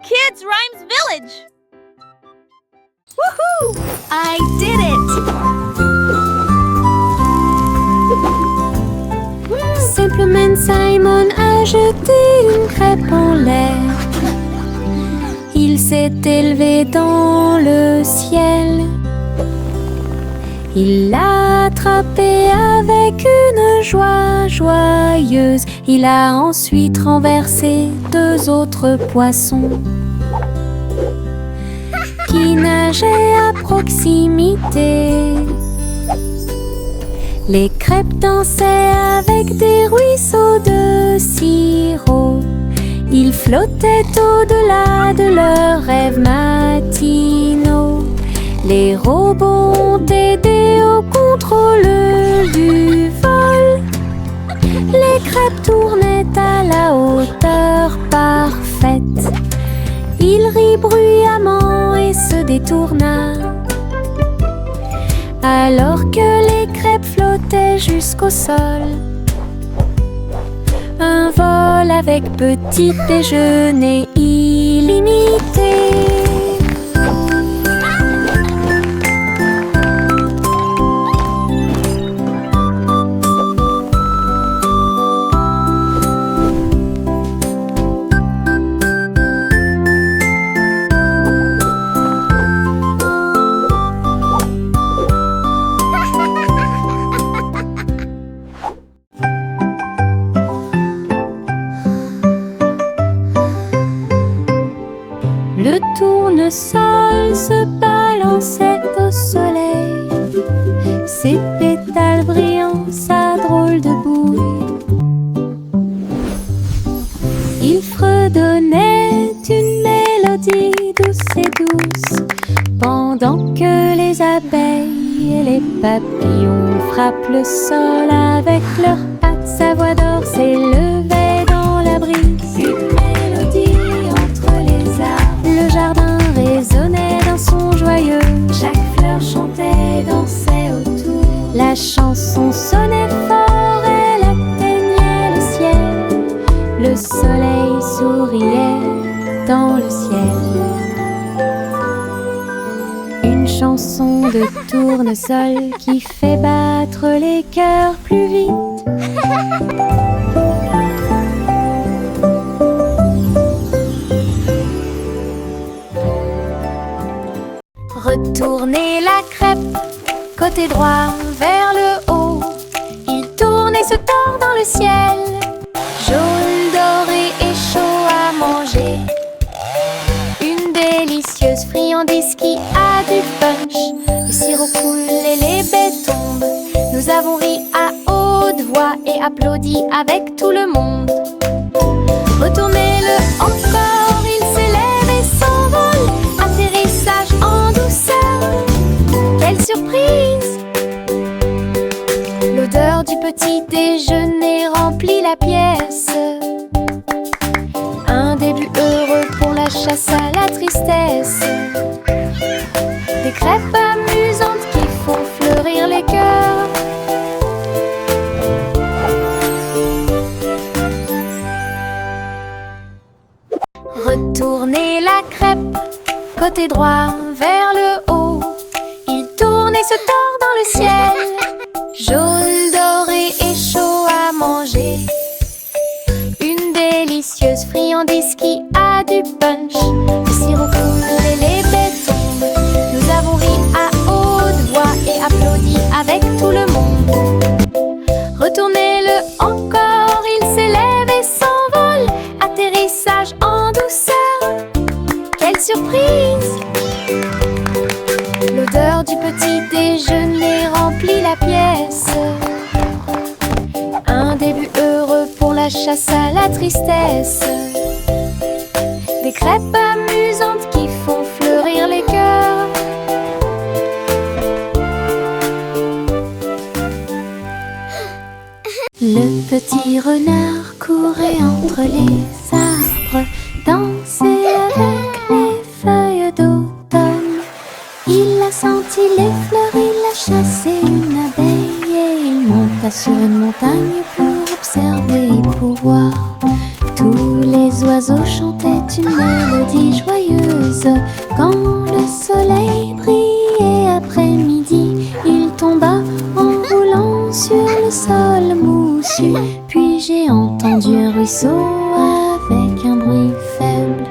Kids Rhymes Village! Woohoo! I did it! Simplement Simon a jeté une crêpe en l'air. Il s'est élevé dans le ciel. Il l'a attrapé avec une joie joyeuse. Il a ensuite renversé 2 autres poissons qui nageaient à proximité. Les crêpes dansaient avec des ruisseaux de sirop. Ils flottaient au-delà de leurs rêves matinaux. Les robots ont aidé au contrôle du vol. Les crêpes tournaient à la hauteur parfaite. Il rit bruyamment et se détourna, alors que les crêpes flottaient jusqu'au sol. Un vol avec petit déjeuner illimité. Le tournesol se balançait au soleil, ses pétales brillants, sa drôle de bouille. Il fredonnait une mélodie douce et douce, pendant que les abeilles et les papillons frappent le sol avec leurs pattes. Sa voix d'or s'élevait dans la brise, une mélodie entre les arbres. Le jardin résonnait d'un son joyeux, chaque fleur chantait, dansait autour. La chanson sonnait fort, elle atteignait le ciel. Le soleil souriait dans le ciel. Une chanson de tournesol qui fait battre les cœurs plus vite. Retournez la crêpe, côté droit vers le haut. Il tourne et se tord dans le ciel, jaune, doré et chaud à manger. Une délicieuse friandise qui a du punch. Le sirop coule et les baies tombent. Nous avons ri à haute voix et applaudi avec tout le monde. Retournez-le encore, il s'élève et s'envole. Atterrissage en douceur, quelle surprise! L'odeur du petit déjeuner remplit la pièce. Un début heureux pour la chasse à la tristesse. Des crêpes amusantes qui font fleurir les cœurs. Retournez la crêpe, côté droit vers le haut. Il tourne et se tord dans le ciel, jaune, doré et chaud à manger. Une délicieuse friandise qui a du punch. Le sirop coule et les baies tombent. Nous avons ri à haute voix et applaudi avec tout le monde. Retournez-le encore, il s'élève et s'envole. Atterrissage en douceur, quelle surprise! L'odeur du petit déjeuner remplit la pièce. Un début heureux pour la chasse à la tristesse. Des crêpes amusantes qui font fleurir les cœurs. Le petit renard courait entre les arbres, dansait avec les feuilles d'automne. Il a senti les fleurs, il a chassé une abeille et il monta sur une montagne pour observer et pour voir tous les oiseaux oiseaux chantaient une mélodie joyeuse. Quand le soleil brillait après-midi, il tomba en roulant sur le sol moussu. Puis j'ai entendu un ruisseau avec un bruit faible.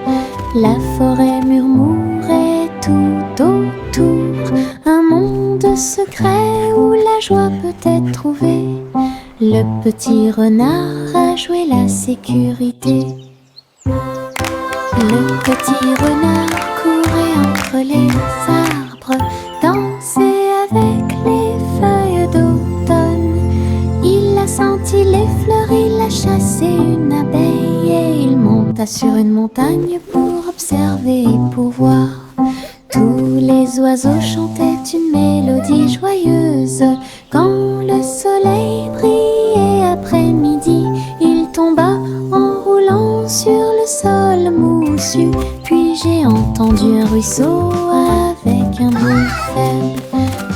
La forêt murmurait tout autour, un monde secret où la joie peut être trouvée. Le petit renard a joué la sécurité. Le petit renard courait entre les arbres, dansait avec les feuilles d'automne. Il a senti les fleurs, il a chassé une abeille et il monta sur une montagne pour observer et pour voir. Tous les oiseaux chantaient une mélodie joyeuse. Quand le soleil brillait après-midi, il tomba en roulant sur le sol moussu. Puis j'ai entendu un ruisseau avec un bruit faible.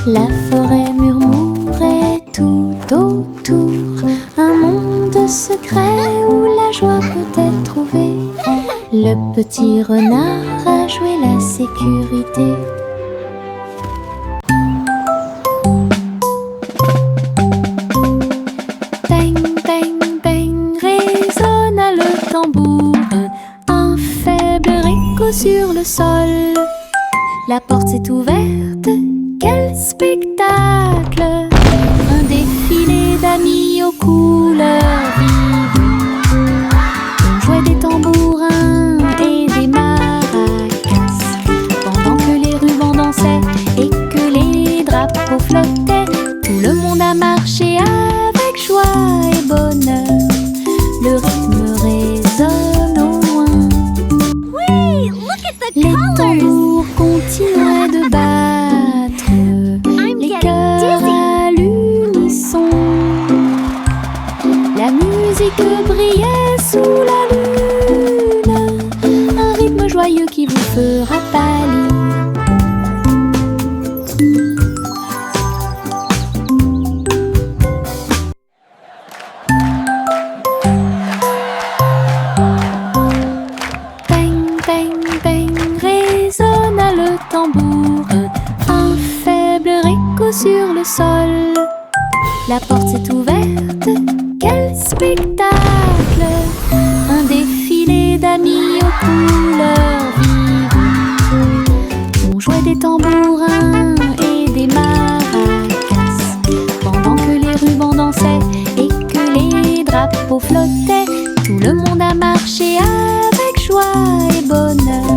La forêt murmurait tout autour, un monde secret où la joie peut être trouvée. Le petit renard a joué la sécurité. Bang, bang, bang, résonna le tambour. Un faible écho sur le sol. La porte s'est ouverte, quel spectacle! Un défilé d'amis aux couleurs vives. On jouait des tambourins et des maracas, pendant que les rubans dansaient et que les drapeaux flottaient. Tout le monde a marché avec joie et bonheur. Le rythme résonne au loin. Wait, look at the Les colors! tambours continuaient de battre, les cœurs à l'unisson. La musique brillait sous la lune, un rythme joyeux qui vous fera pâlir. Bang, bang, bang, résonna le tambour. Un faible écho sur le sol. La porte s'est ouverte, quel spectacle! Un défilé d'amis aux couleurs vives. On jouait des tambourins et des maracas, pendant que les rubans dansaient et que les drapeaux flottaient. Tout le monde a marché avec joie et bonheur.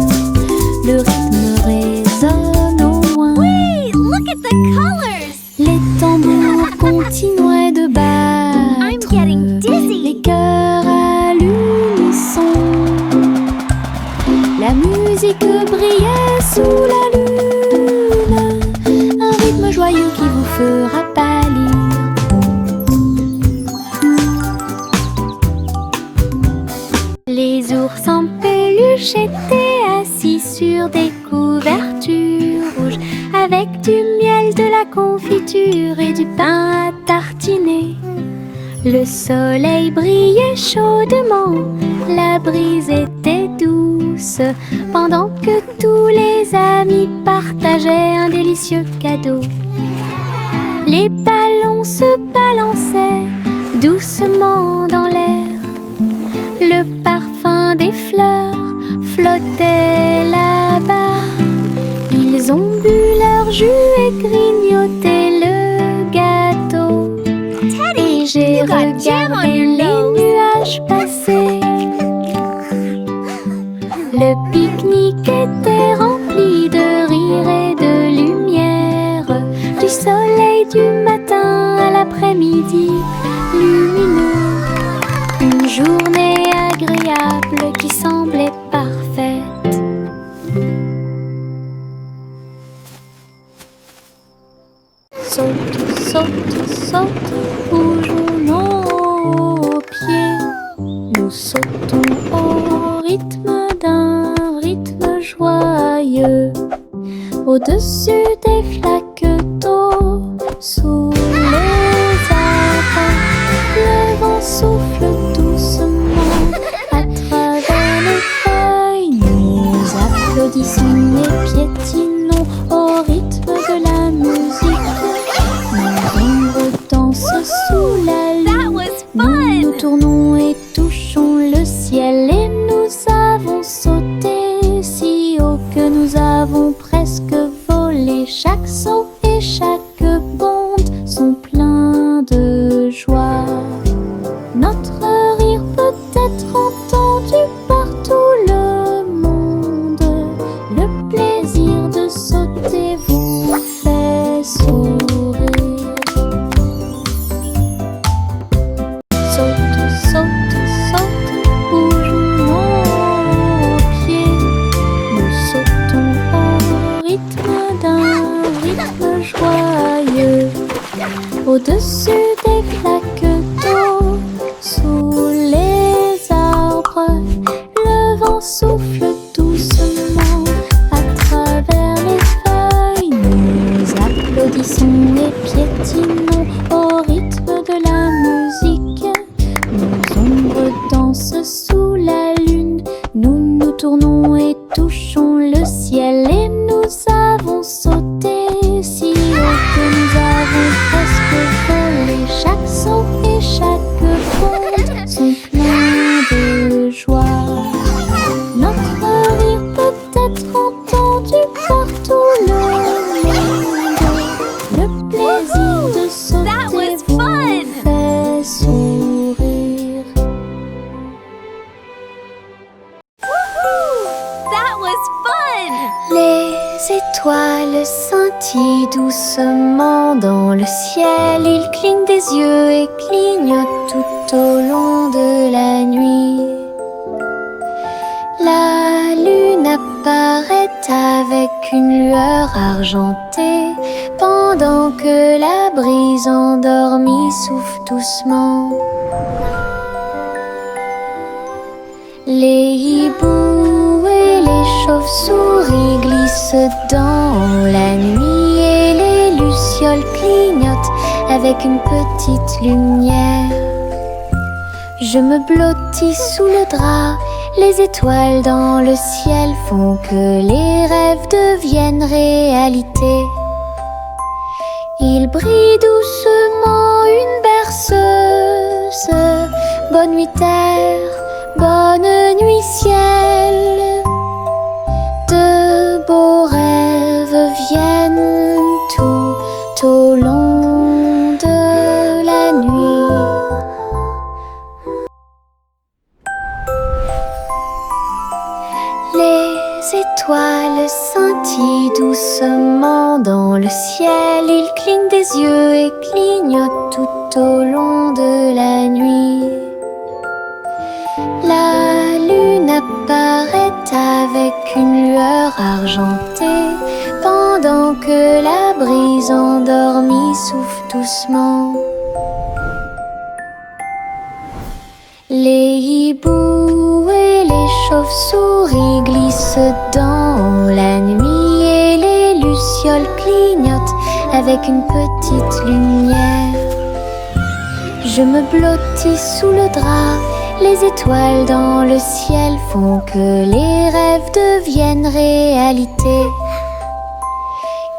Le rythme résonne au loin. Wait, look at the colors! Les tambours continuaient de battre. I'm getting dizzy. Les cœurs à l'unisson. La musique brillait sous la lune, un rythme joyeux qui vous fera pâlir. Les ours en peluche étaient assis sur des couvertures rouges, avec du miel, de la confiture et du pain à tartiner. Le soleil brillait chaudement, la brise était douce, pendant que tous les amis partageaient un délicieux cadeau. Les ballons se balançaient doucement dans l'air. Le parfum des fleurs flottait là-bas. Ils ont bu leur jus et grignoté le gâteau. Et j'ai you got jam on regardé your les nose. nuages passer. Le pique-nique était rempli de rire et de lumière, du soleil du matin à l'après-midi lumineux. Une journée agréable qui semblait parfaite. Saute, saute, saute, bougeons nos pieds. Nous sautons au rythme d'un rythme joyeux, au-dessus des flaques d'eau, sous les arbres. Le vent souffle doucement à travers Au-dessus des flaques d'eau, sous les arbres, le vent souffle doucement à travers les feuilles. Nous applaudissons et piétinons au rythme de la musique. Nos ombres dansent sous la lune, nous nous tournons et touchons le ciel. Et nous avons sauté si haut que nous avons presque volé. Chaque saut et chaque bonde sont pleins de joie. Notre rire peut être entendu par tout le monde. Le plaisir de That sauter was vous fun! fait sourire. That was fun! Les étoiles scintillent doucement dans le ciel. Ils clignent des yeux et clignotent tout au long de la nuit. La lune apparaît avec une lueur argentée pendant que la brise endormie souffle doucement. Les hiboux et les chauves-souris glissent dans la nuit et les lucioles clignotent avec une petite lumière. Je me blottis sous le drap, les étoiles dans le ciel font que les rêves deviennent réalité. Il brille doucement une berceuse. Bonne nuit terre, bonne nuit ciel. De beaux rêves viennent tout au long de la nuit. Les étoiles scintillent doucement dans le ciel. Ils clignent des yeux et clignotent tout au long de la nuit. La lune apparaît avec une lueur argentée pendant que la brise endormie souffle doucement. Les hiboux et les chauves-souris glissent dans la nuit et les lucioles clignotent avec une petite lumière. Je me blottis sous le drap, les étoiles dans le ciel font que les rêves deviennent réalité.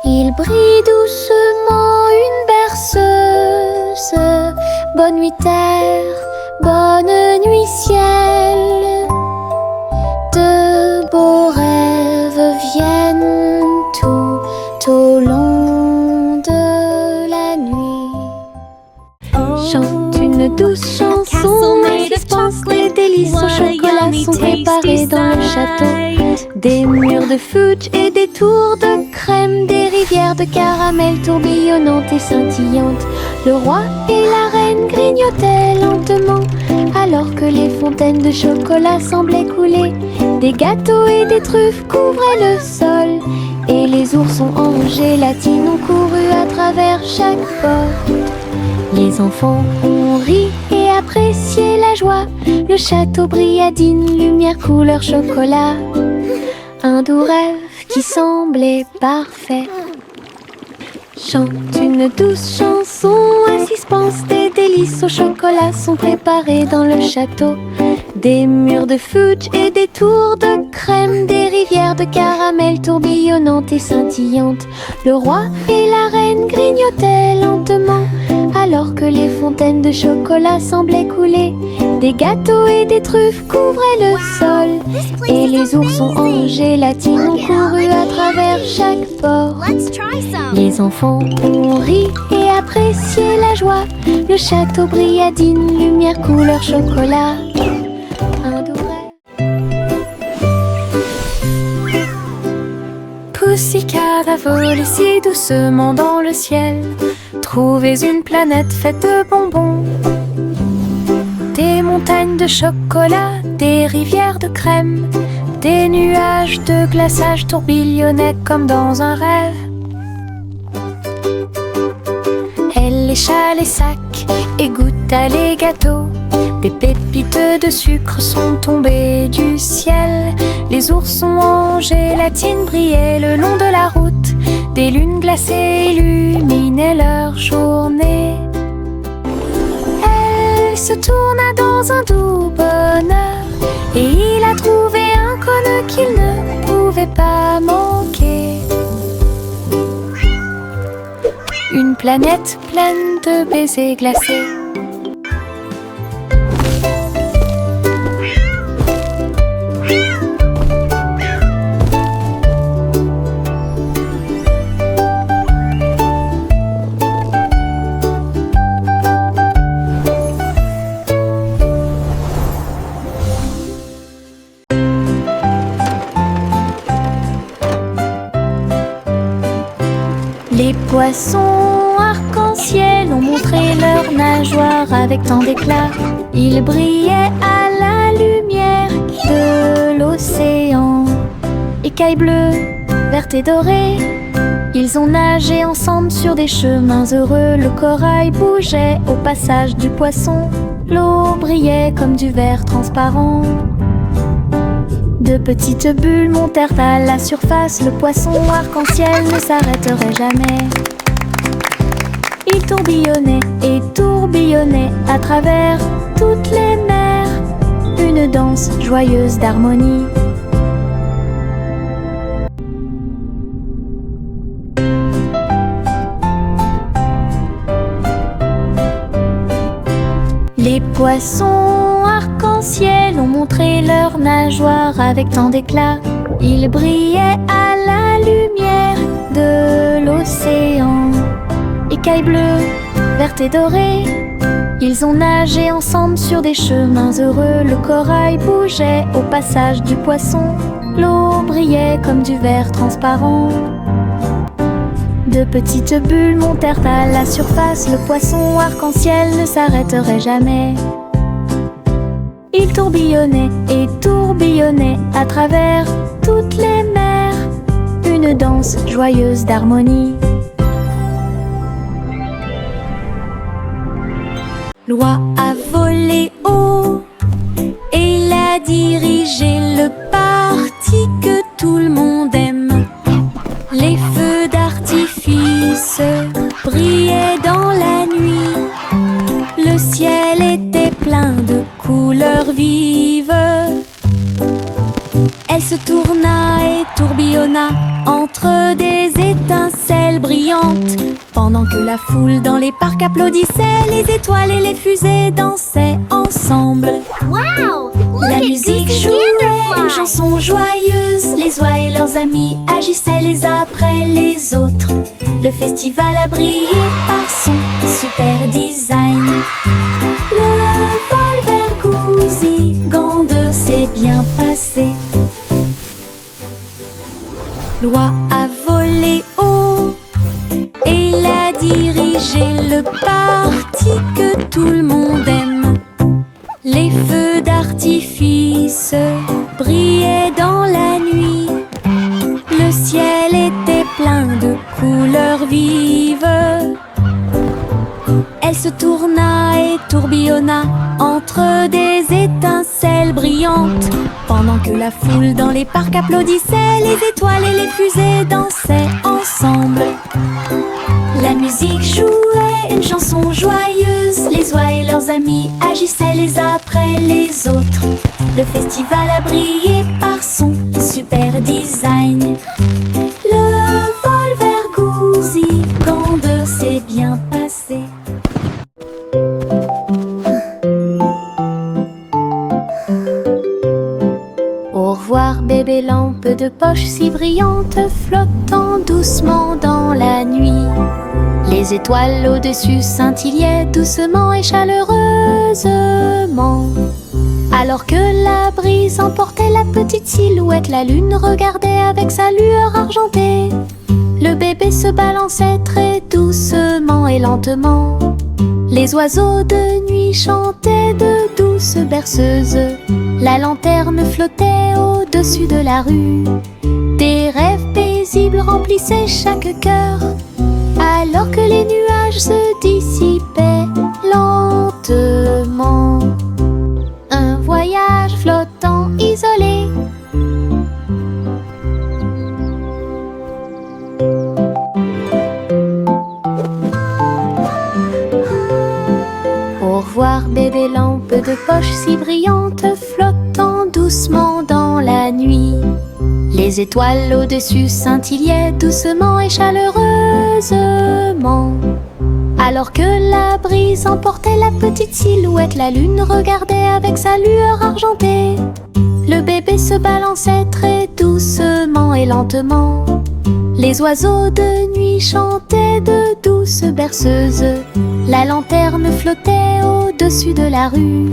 Il brille doucement une berceuse. Bonne nuit terre, bonne nuit ciel. De beaux rêves viennent tout au long de la nuit. Chante une douce chanson, suspense, des délices au chocolat sont préparés dans le château. Des murs de fudge et des tours de crème, des rivières de caramel tourbillonnantes et scintillantes. Le roi et la reine grignotaient lentement, alors que les fontaines de chocolat semblaient couler. Des gâteaux et des truffes couvraient le sol, et les oursons en gélatine ont couru à travers chaque porte. Les enfants ont ri et apprécié la joie. Le château brilla d'une lumière couleur chocolat. Un doux rêve qui semblait parfait. Chante une douce chanson, un suspense, des délices au chocolat sont préparés dans le château. Des murs de fudge et des tours de crème, des rivières de caramel tourbillonnantes et scintillantes. Le roi et la reine grignotaient lentement, alors que les fontaines de chocolat semblaient couler. Des gâteaux et des truffes couvraient le sol, et les oursons en gélatine ont couru à travers chaque porte. Let's try some. Les enfants ont ri et apprécié la joie. Le château brilla d'une lumière couleur chocolat. Un doux rêve. Poussicat a volé si doucement dans le ciel. Trouvez une planète faite de bonbons. Des montagnes de chocolat, des rivières de crème, des nuages de glaçage tourbillonnaient comme dans un rêve. Elle les lécha les sacs et goûta les gâteaux. Des pépites de sucre sont tombées du ciel. Les oursons en gélatine brillaient le long de la route. Des lunes glacées illuminaient leur journée. Elle se tourna dans un doux bonheur et il a trouvé un cône qu'il ne pouvait pas manquer. Une planète pleine de baisers glacés. Les poissons arc-en-ciel ont montré leurs nageoires avec tant d'éclat. Ils brillaient à la lumière de l'océan. Écailles bleues, vertes et dorées, ils ont nagé ensemble sur des chemins heureux. Le corail bougeait au passage du poisson. L'eau brillait comme du verre transparent. De petites bulles montèrent à la surface. Le poisson arc-en-ciel ne s'arrêterait jamais. Il tourbillonnait et tourbillonnait à travers toutes les mers. Une danse joyeuse d'harmonie. Les poissons arc-en-ciel ont montré leurs nageoires avec tant d'éclat. Ils brillaient à la lumière de l'océan. Écailles bleues, vertes et dorées, ils ont nagé ensemble sur des chemins heureux. Le corail bougeait au passage du poisson. L'eau brillait comme du verre transparent. De petites bulles montèrent à la surface. Le poisson arc-en-ciel ne s'arrêterait jamais. Il tourbillonnait et tourbillonnait à travers toutes les mers. Une danse joyeuse d'harmonie. L'oie a volé haut et il a dirigé le parti que tout le monde aime. Les feux d'artifice brillaient dans la nuit. Le ciel était plein de couleurs vives. Elle se tourna et tourbillonna entre des étincelles brillantes. Pendant que la foule dans les parcs applaudissait, les étoiles et les fusées dansaient ensemble. Wow! La musique jouait une chanson joyeuse. Les oies et leurs amis agissaient les uns après les autres. Le festival a brillé par son super design. Le vol vers Goosey-Gander s'est bien passé. L'oie a volé haut et il a dirigé le parti que tout le monde aime. Les feux d'artifice brillaient dans la nuit. Le ciel était plein de couleurs vives. Elle se tourna et tourbillonna entre des étincelles brillantes. Pendant que la foule dans les parcs applaudissait, les étoiles et les fusées dansaient ensemble. La musique jouait une chanson joyeuse. Les oies et leurs amis agissaient les uns après les autres. Le festival a brillé par son super design. Le vol vers Goosey-Gander s'est bien passé. Au revoir bébé lampe de poche si brillante, flottant doucement dans la nuit. Les étoiles au-dessus scintillaient doucement et chaleureusement. Alors que la brise emportait la petite silhouette, la lune regardait avec sa lueur argentée. Le bébé se balançait très doucement et lentement. Les oiseaux de nuit chantaient de douces berceuses. La lanterne flottait au-dessus de la rue. Des rêves paisibles remplissaient chaque cœur. alors que les nuages se dissipaient lentement. Un voyage flottant isolé. Au revoir bébé lampe de poche si brillante, flottant doucement dans la nuit. Les étoiles au-dessus scintillaient doucement et chaleureusement. Alors que la brise emportait la petite silhouette, la lune regardait avec sa lueur argentée. Le bébé se balançait très doucement et lentement. Les oiseaux de nuit chantaient de douces berceuses. La lanterne flottait au-dessus de la rue.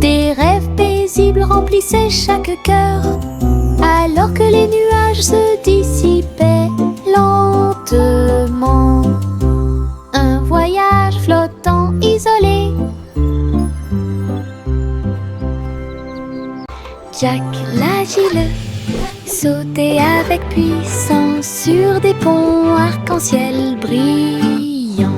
Des rêves paisibles remplissaient chaque cœur, alors que les nuages se dissipaient lentement. Un voyage flottant isolé. Jack l'agile sautait avec puissance sur des ponts arc-en-ciel brillants.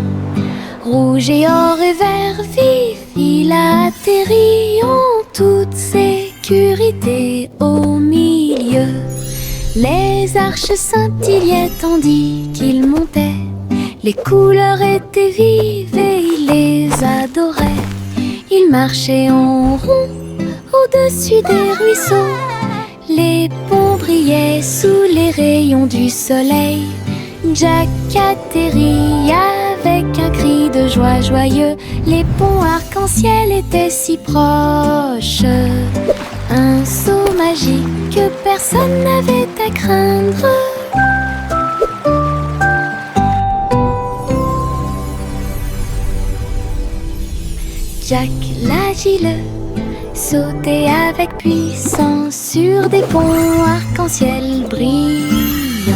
Rouge et or et vert vif, il atterrit en toute sécurité au milieu. Les arches scintillaient tandis qu'il montait. Les couleurs étaient vives et il les adorait. Il marchait en rond au-dessus des ruisseaux. Les ponts brillaient sous les rayons du soleil. Jack atterrit avec un cri de joie joyeux. Les ponts arc-en-ciel étaient si proches. Un saut magique que personne n'avait à craindre. Jack l'agile sautait avec puissance sur des ponts arc-en-ciel brillants.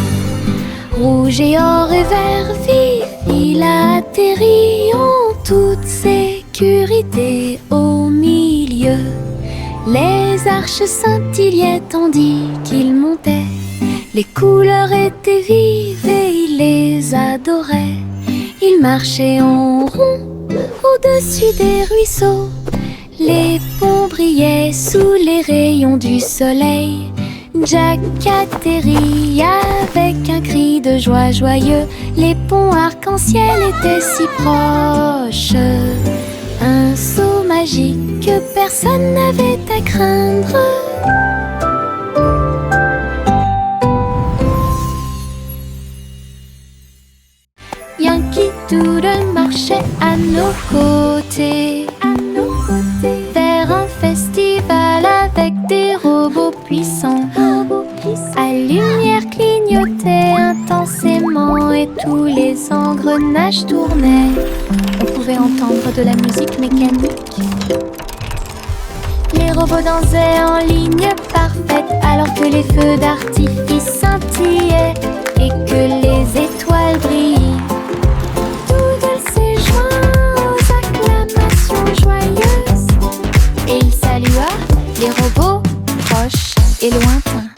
Rouge et or et vert vif, il atterrit en toute sécurité au milieu. Les arches scintillaient tandis qu'il montait. Les couleurs étaient vives et il les adorait. Il marchait en rond au-dessus des ruisseaux. Les ponts brillaient sous les rayons du soleil. Jack atterrit avec un cri de joie joyeux. Les ponts arc-en-ciel étaient si proches. Un saut magique que personne n'avait à craindre. Yankee Doodle marchait à nos côtés, vers un festival avec des robots puissants. À lumière clignotait intensément et tous les engrenages tournaient. On pouvait entendre de la musique mécanique. Les robots dansaient en ligne parfaite alors que les feux d'artifice scintillaient et que les étoiles brillaient. Doodle s'est joint aux acclamations joyeuses et il salua les robots proches et lointains.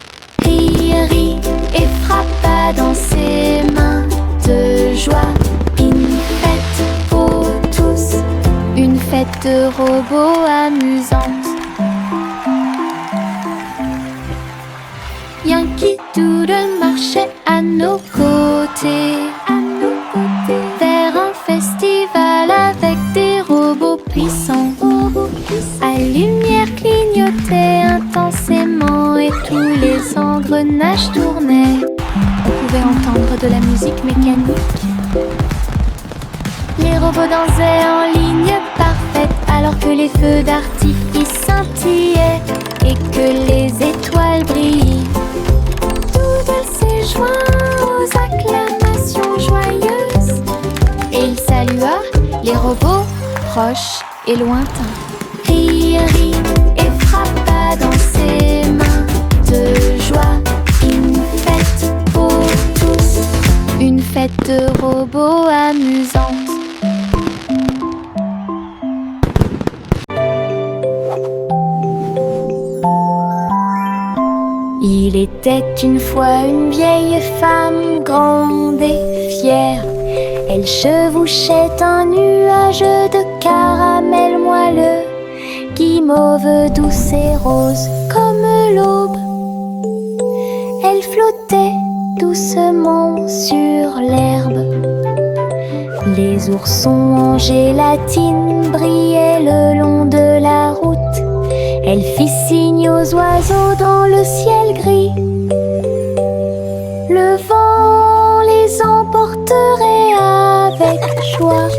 Rit et frappa dans ses mains de joie. Une fête pour tous, une fête de robots amusante. Yankee Doodle marchait à nos côtés, vers un festival avec des robots puissants. À lumière clignotait intensément et tous les engrenages tournaient. On pouvait entendre de la musique mécanique. Les robots dansaient en ligne parfaite alors que les feux d'artifice scintillaient et que les étoiles brillaient. Doodle s'est joint aux acclamations joyeuses et il salua les robots proches et lointains. Rit et frappa dans ses mains de joie. Une fête pour tous, une fête de robots amusante. Il était une fois une vieille femme grande et fière. Elle chevauchait un nuage de caramel moelleux, guimauve douce et rose comme l'aube. Elle flottait doucement sur l'herbe. Les oursons en gélatine brillaient le long de la route. Elle fit signe aux oiseaux dans le ciel gris. Le vent les emporterait avec joie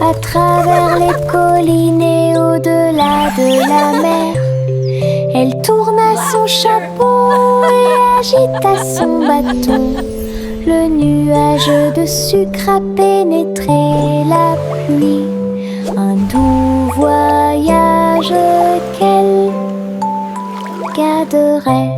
à travers les collines et au-delà de la mer. Elle tourna son chapeau et agita son bâton. Le nuage de sucre a pénétré la pluie. Un doux voyage qu'elle garderait.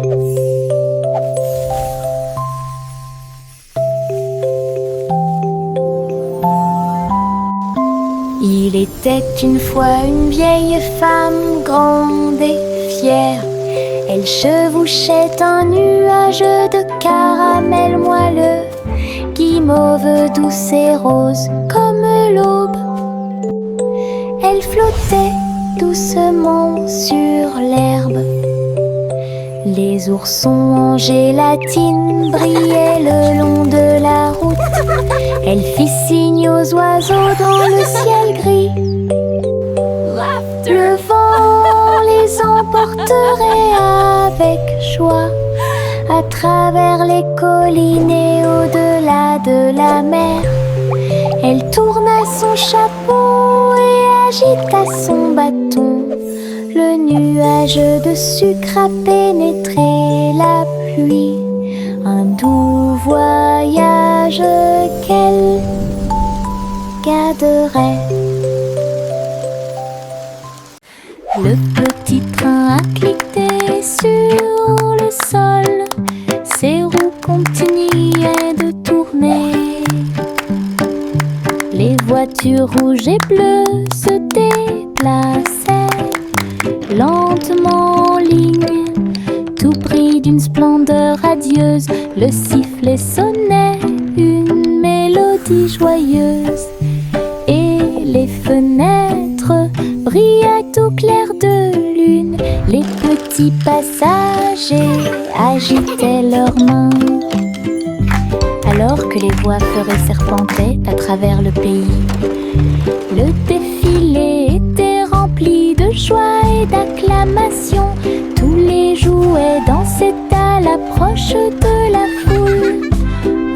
Il était une fois une vieille femme grande et fière. Elle chevauchait un nuage de caramel moelleux, guimauve douce et rose comme l'aube. Elle flottait doucement sur l'herbe. Les oursons en gélatine brillaient le long de la route. Elle fit signe aux oiseaux dans le ciel gris. Le vent les emporterait avec joie à travers les collines et au-delà de la mer. Elle tourna son chapeau et agita son bâton. Le nuage de sucre a pénétré la pluie. Un doux voyage qu'elle garderait. Le petit train a cliqué sur le sol. Ses roues continuaient de tourner. Les voitures rouges et bleues se déplaçaient lentement en ligne, tout pris d'une splendeur radieuse. Le sifflet sonnait une mélodie joyeuse, et les fenêtres brillaient au clair de lune. Les petits passagers agitaient leurs mains, alors que les voix feuraient serpentaient à travers le pays. Le défilé était rempli de joie et d'acclamation. Tous les jouets dansaient à l'approche de la foule.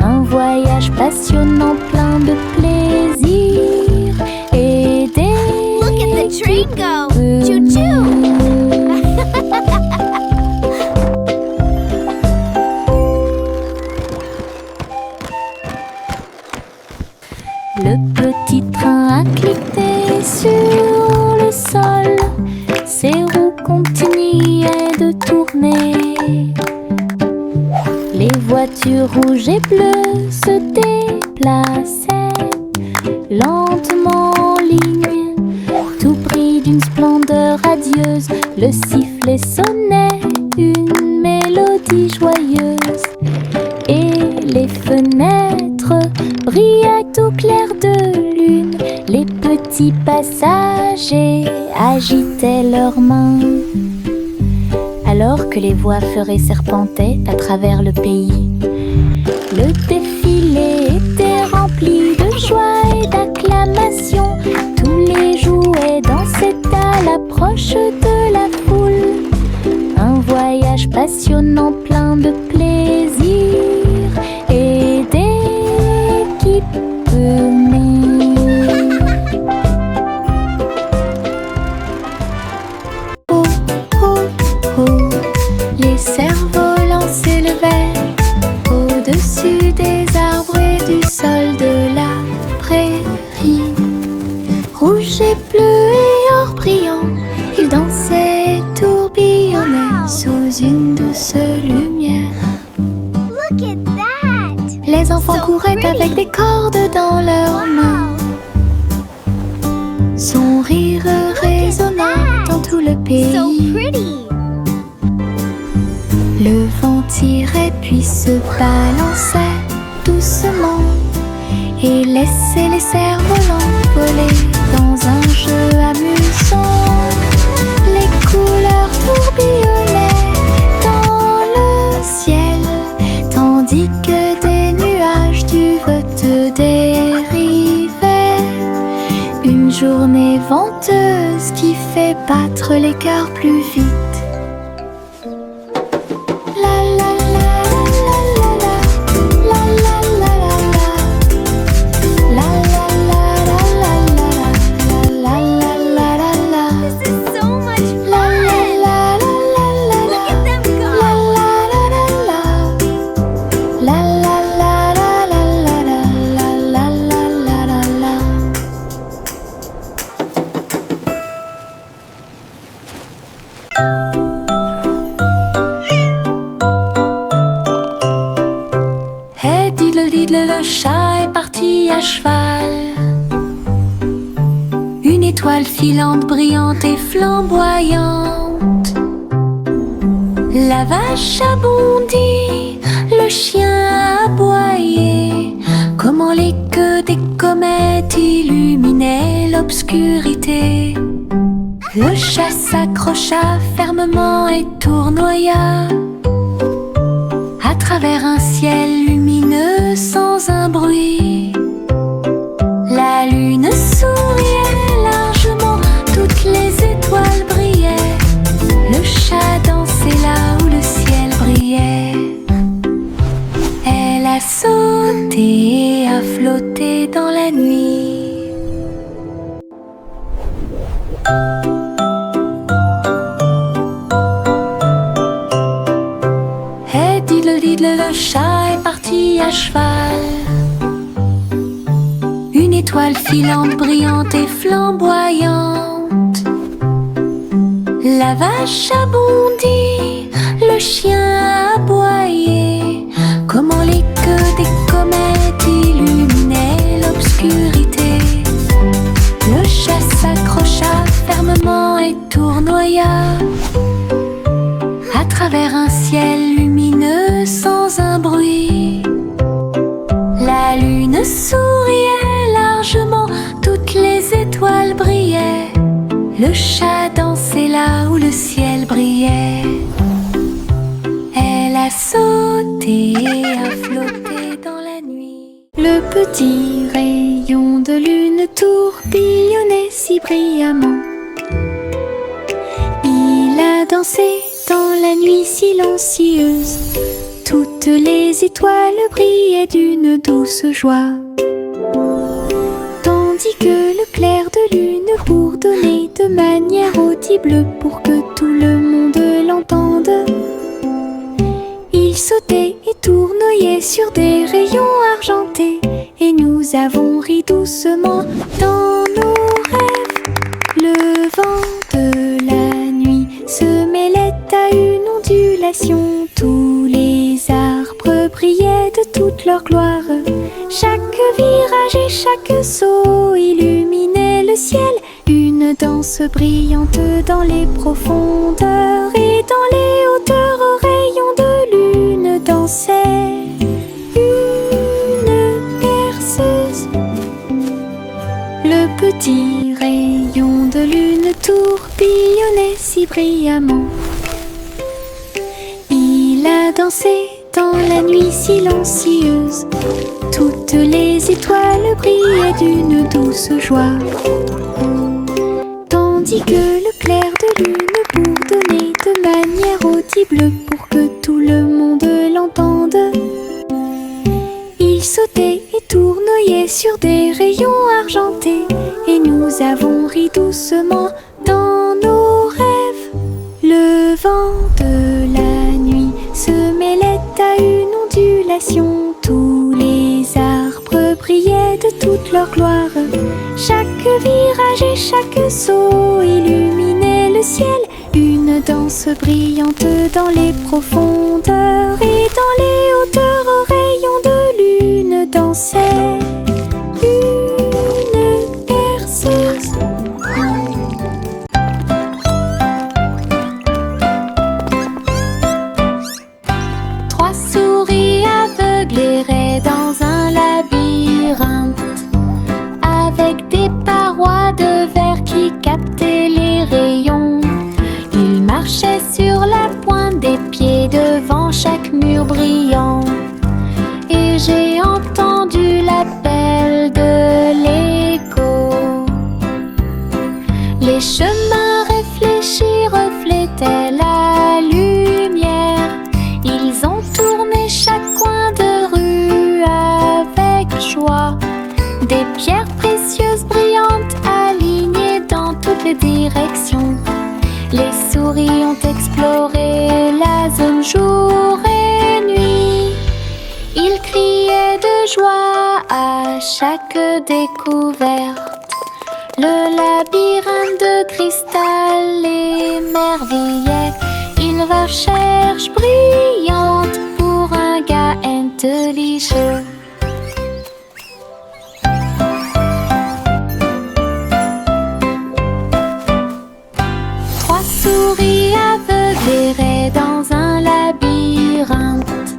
Un voyage passionnant plein de plaisir et des... Look at the train go! Choo-choo! Le petit train a cliqué sur le sol. Ses roues continuaient de tourner. Les voitures rouges et bleues se déplaçaient lentement en ligne, tout pris d'une splendeur radieuse. Le sifflet sonnait une mélodie joyeuse, et les fenêtres brillaient au clair de lune. Les petits passagers agitaient leurs mains, alors que les voix feuraient serpentaient à travers le pays. Le défilé était rempli de joie et d'acclamation. Tous les jouets dansaient à l'approche de la foule. Un voyage passionnant plein de plaisir et d'équipements. Oh, oh, oh, les cerfs-volants s'élevaient au-dessus des arbres et du sol de la prairie. Rouge et bleu et or brillant, ils dansaient et tourbillonnaient sous une douce lumière. Look at that! Les enfants couraient avec des cordes dans leurs mains. Son rire résonnait dans tout le pays. So pretty! Le vent tirait puis se balançait doucement et laissait les cerfs-volants voler dans un jeu amusant. Les couleurs tourbillonnaient dans le ciel, tandis que des nuages duveteux dérivaient. Une journée venteuse qui fait battre les cœurs plus vite. Le chat est parti à cheval. Une étoile filante, brillante et flamboyante. La vache a bondi, le chien a aboyé. Comment les queues des comètes illuminaient l'obscurité. Le chat s'accrocha fermement et tournoya à travers un ciel lumineux sans un bruit. La lune souriait largement, toutes les étoiles brillaient. Le chat dansait là où le ciel brillait. Elle a sauté et a flotté dans la nuit. Le chat est parti à cheval. Une étoile filante, brillante et flamboyante. La vache a bondi, le chien a aboyé. Comment les queues des comètes illuminaient l'obscurité. Le chat s'accrocha fermement et tournoya à travers un ciel lumineux sans un bruit. La lune souriait largement, toutes les étoiles brillaient. Le chat dansait là où le ciel brillait. Elle a sauté et a flotté dans la nuit. Le petit rayon de lune tourbillonnait si brillamment. Il a dansé dans la nuit silencieuse, toutes les étoiles brillaient d'une douce joie. Tandis que le clair de lune bourdonnait de manière audible pour que tout le monde l'entende, il sautait et tournoyait sur des rayons argentés, et nous avons ri doucement dans nos rêves. Le vent de la nuit se mêlait à une ondulation. Tous les arbres brillaient de toute leur gloire. Chaque virage et chaque saut illuminait le ciel. Une danse brillante dans les profondeurs, et dans les hauteurs aux rayons de lune dansait une berceuse. Le petit rayon de lune tourbillonnait si brillamment. Il a dansé dans la nuit silencieuse, toutes les étoiles brillaient d'une douce joie. Tandis que le clair de lune bourdonnait de manière audible pour que tout le monde l'entende, il sautait et tournoyait sur des rayons argentés, et nous avons ri doucement dans nos rêves. Le vent de la nuit se mêlait à une ondulation. Tous les arbres brillaient de toute leur gloire. Chaque virage et chaque saut illuminait le ciel. Une danse brillante dans les profondeurs, et dans les hauteurs aux rayons de lune dansait une berceuse. marchait sur la pointe des pieds devant chaque mur brillant. Et j'ai entendu l'appel de l'écho. Les chemins réfléchis reflétaient la lumière. Ils ont tourné chaque coin de rue avec joie. Des pierres précieuses brillantes alignées dans toutes les directions. Les souris ont exploré la zone jour et nuit. Ils criaient de joie à chaque découverte. Le labyrinthe de cristal émerveillait. Une recherche brillante pour un gars intelligent. Trois souris aveugles erraient dans un labyrinthe,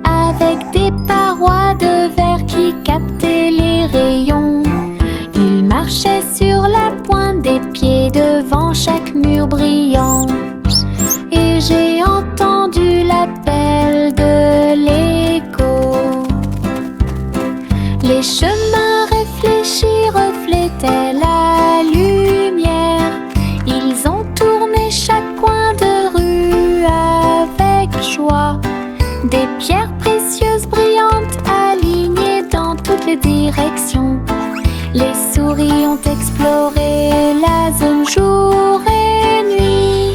avec des parois de verre qui captaient les rayons. Ils marchaient sur la pointe des pieds devant chaque mur brillant. Et j'ai entendu l'appel de l'écho. Les chemins réfléchis reflétaient la lumière. Ils ont tourné chaque coin de rue avec joie. Des pierres précieuses brillantes alignées dans toutes les directions. Les souris ont exploré la zone jour et nuit.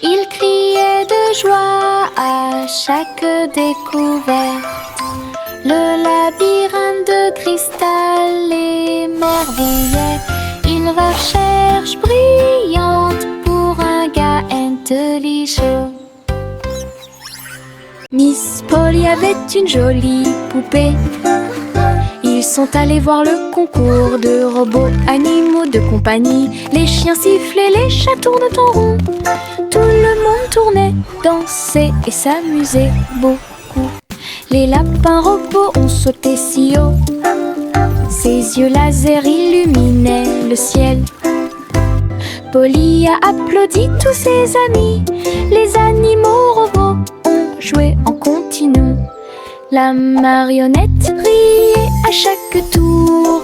Ils criaient de joie à chaque découverte. Le labyrinthe de cristal émerveillait. Une recherche brillante pour un gars intelligent. Miss Polly avait une jolie poupée. Ils sont allés voir le concours de robots animaux de compagnie. Les chiens sifflaient, les chats tournent en rond. Tout le monde tournait, dansait et s'amusait beaucoup. Les lapins robots ont sauté si haut. Ses yeux laser illuminaient le ciel. Polly a applaudi tous ses amis. Les animaux robots ont joué en continu. La marionnette riait à chaque tour.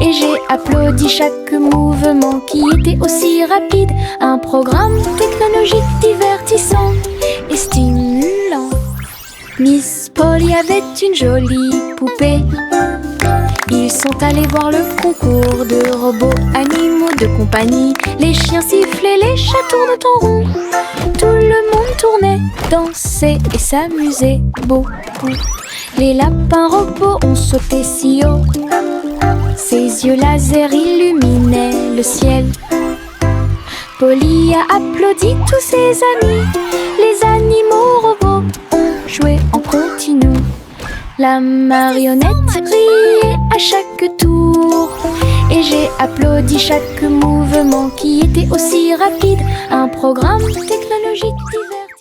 Et j'ai applaudi chaque mouvement qui était aussi rapide. Un programme technologique divertissant et stimulant. Miss Polly avait une jolie poupée. Ils sont allés voir le concours de robots animaux de compagnie. Les chiens sifflaient, les chats tournent en rond. Tout le monde tournait, dansait et s'amusait beaucoup. Les lapins robots ont sauté si haut. Ses yeux laser illuminaient le ciel. Polly a applaudi tous ses amis. Les animaux robots ont joué en continu. La marionnette riait à chaque tour. Et j'ai applaudi chaque mouvement qui était aussi rapide. Un programme technologique divers.